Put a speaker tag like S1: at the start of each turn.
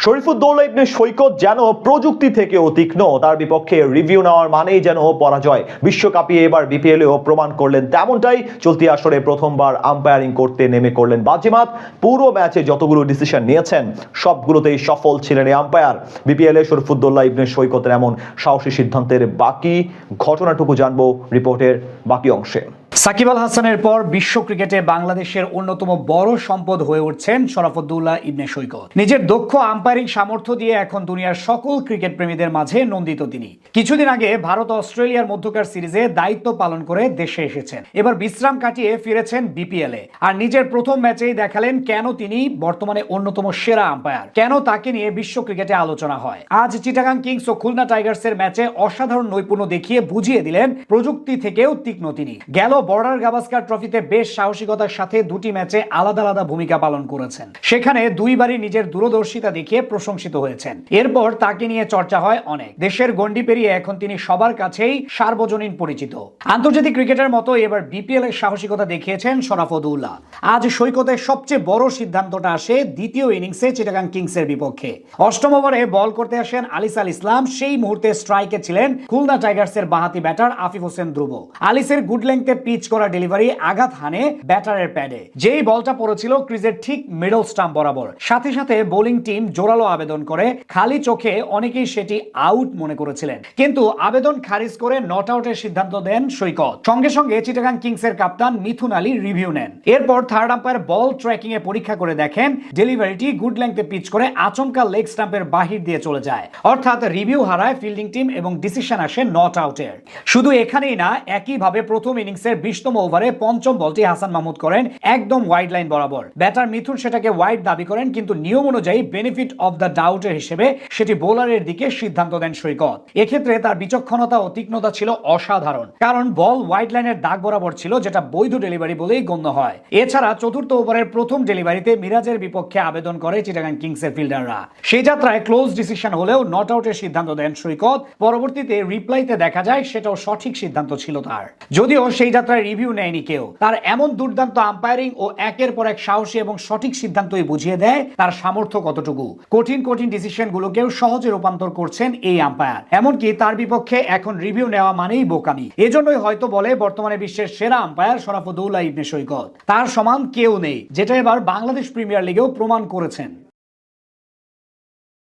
S1: শরীফুদ্দৌলা ইবনে সৈকত যেন প্রযুক্তি থেকেও তীক্ষ্ণ, তার বিপক্ষে রিভিউ নেওয়ার মানেই যেন পরাজয়। বিশ্বকাপে এবার বিপিএলেও প্রমাণ করলেন তেমনটাই। চলতি আসরে প্রথমবার আম্পায়ারিং করতে নেমে করলেন বাজিমাত। পুরো ম্যাচে যতগুলো ডিসিশন নিয়েছেন সবগুলোতেই সফল ছিলেন এই আম্পায়ার। বিপিএলে শরীফুদ্দৌলা ইবনে সৈকতের এমন সাহসী সিদ্ধান্তের বাকি ঘটনাটুকু জানবো রিপোর্টের বাকি অংশে।
S2: সাকিব আল হাসানের পর বিশ্ব ক্রিকেটে বাংলাদেশের অন্যতম বড় সম্পদ হয়ে উঠছেন শরফুদ্দৌলা ইবনে সৈকত। নিজের দক্ষ আম্পায়ারিং সামর্থ্য দিয়ে এখন দুনিয়ার সকল ক্রিকেট প্রেমীদের মাঝে নন্দিত তিনি। কিছুদিন আগে ভারত অস্ট্রেলিয়ার মধ্যকার সিরিজে দায়িত্ব পালন করে দেশে এসেছেন। এবার বিশ্রাম কাটিয়ে ফিরেছেন বিপিএলে। আর নিজের প্রথম ম্যাচেই দেখালেন কেন তিনি বর্তমানে অন্যতম সেরা আম্পায়ার, কেন তাকে নিয়ে বিশ্ব ক্রিকেটে আলোচনা হয়। আজ চিটাগাং কিংস ও খুলনা টাইগার্সের ম্যাচে অসাধারণ নৈপুণ্য দেখিয়ে বুঝিয়ে দিলেন প্রযুক্তি থেকেও তীক্ষ্ণ তিনি। গেল বর্ডার গাভাস্কার ট্রফিতে বেশ সাহসিকতার সাথে দুটি ম্যাচে আলাদা আলাদা ভূমিকা পালন করেছেন। সেখানে দুইবারই নিজের দূরদর্শিতা দেখিয়ে প্রশংসিত হয়েছেন। এরপর তাকে নিয়ে চর্চা হয় অনেক। দেশের গণ্ডি পেরিয়ে এখন তিনি সবার কাছেই সার্বজনীন পরিচিত। আন্তর্জাতিক ক্রিকেটের মতো এবার বিপিএল এর সাহসিকতা দেখিয়েছেন শরফুদ্দৌলা। আজ সৈকতের সবচেয়ে বড় সিদ্ধান্তটা আসে দ্বিতীয় ইনিংসে চিটাগাং কিংসের বিপক্ষে। অষ্টম ওভারে বল করতে আসেন আলিস আল ইসলাম। সেই মুহূর্তে স্ট্রাইকে ছিলেন খুলনা টাইগার্সের বাঁহাতি ব্যাটার আফিফ হোসেন ধ্রুব। আলিসের গুড লেংথে পিচ করা ডেলিভারি আঘাত হানে ব্যাটারের প্যাডে। যেই বলটা পড়েছিল ক্রিজের ঠিক মিডল স্টাম্প বরাবর, সাথে সাথে বোলিং টিম জোরালো আবেদন করে। খালি চোখে অনেকেই সেটি আউট মনে করেছিলেন, কিন্তু আবেদন খারিজ করে নট আউটের সিদ্ধান্ত দেন সৈকত। সঙ্গে সঙ্গে চিটাগাং কিংসের কাপ্তান মিথুন আলী রিভিউ নেন। এরপর থার্ড আম্পায়ার বল ট্র্যাকিং এ পরীক্ষা করে দেখেন ডেলিভারিটি গুড লেংথে পিচ করে আচমকা লেগ স্টাম্পের বাহির দিয়ে চলে যায়। অর্থাৎ রিভিউ হারায় ফিল্ডিং টিম এবং ডিসিশন আসে নট আউটের। শুধু এখানেই না, একইভাবে প্রথম ইনিংসের 20তম ওভারে পঞ্চম বলটি হাসান মাহমুদ করেন একদম ওয়াইড লাইন বরাবর। ব্যাটার মিথুন সেটাকে ওয়াইড দাবি করেন, কিন্তু নিয়ম অনুযায়ী বেনিফিট অফ দ্য ডাউটের হিসেবে সেটি বোলারের দিকে সিদ্ধান্ত দেন সৈকত। এক্ষেত্রে তার বিচক্ষণতা ও তীক্ষ্ণতা ছিল অসাধারণ, কারণ বল ওয়াইড লাইনের দাগ বরাবর ছিল, যেটা বৈধ ডেলিভারি বলেই গণ্য হয়। এছাড়া চতুর্থ ওভারের প্রথম ডেলিভারিতে মিরাজের বিপক্ষে আবেদন করে চিটাগাং কিংসের ফিল্ডাররা। সেই যাত্রায় ক্লোজ ডিসিশন হলেও নট আউটের সিদ্ধান্ত দেন সৈকত। পরবর্তীতে রিপ্লাইতে দেখা যায় সেটাও সঠিক সিদ্ধান্ত ছিল তার, যদিও সেই যাত্রায় রিভিউ নেয়নি কেউ। তার এমন দুর্দান্ত আম্পায়ারিং ও একের পর এক সাহসী এবং সঠিক সিদ্ধান্তই বুঝিয়ে দেয় তার সামর্থ্য কতটুকু। কঠিন কঠিন ডিসিশন গুলোকেও সহজে রূপান্তর করছেন এই আম্পায়ার। এমনকি তার বিপক্ষে এখন রিভিউ নেওয়া মানেই বোকামি। এজন্যই হয়তো বলে বর্তমানে বিশ্বের সেরা আম্পায়ার শরফুদ্দৌলা ইবনে সৈকত। তার সমান কেউ নেই, যেটা এবার বাংলাদেশ প্রিমিয়ার লিগেও প্রমাণ করেছেন।